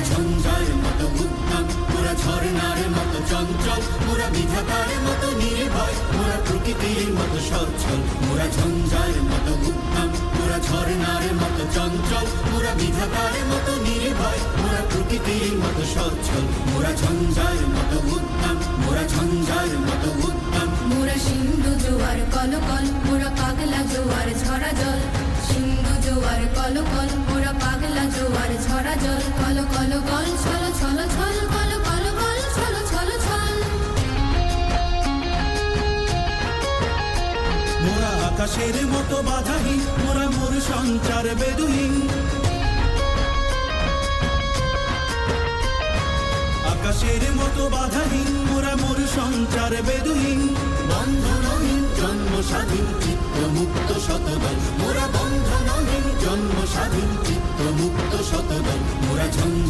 ঝঞ্ঝার মতো উদ্যম, মোরা ঝর্ণার মতো চঞ্চল, মোরা বিধাতার মতো নির্ভয়, মোরা প্রকৃতির মতো সচ্ছল। মোরা ঝঞ্ঝার মতো উদ্যম, মোরা ঝর্ণার মতো চঞ্চল, মোরা বিধাতার মতো নির্ভয়, মোরা প্রকৃতির মতো সচ্ছল। মোরা ঝঞ্ঝার মতো উদ্যম, মোরা ঝঞ্ঝার মতো উদ্যম। মোরা সিন্ধু জোয়ার কলকল, মোরা পাগলা জোয়ার ঝরা জল। সিন্ধু জোয়ার কলকল, মোরা পাগলা জোয়ার ঝরা জল। কল কল কল ছল ছল ছল, কল কল কল ছল ছল ছল। মোরা আকাশের মতো বাধাহীন, মোরা মোর সঞ্চার বেদুহীন। আকাশের মতো বাধাহীন, মোরা মোর সঞ্চার বেদুহীন। বন্ধনহীন জন্ম স্বাধীন চিত্ত মুক্ত শতদল, মোরা বন্ধনহীন জন্ম স্বাধীন চিত্ত মুক্ত শতদল। মোরা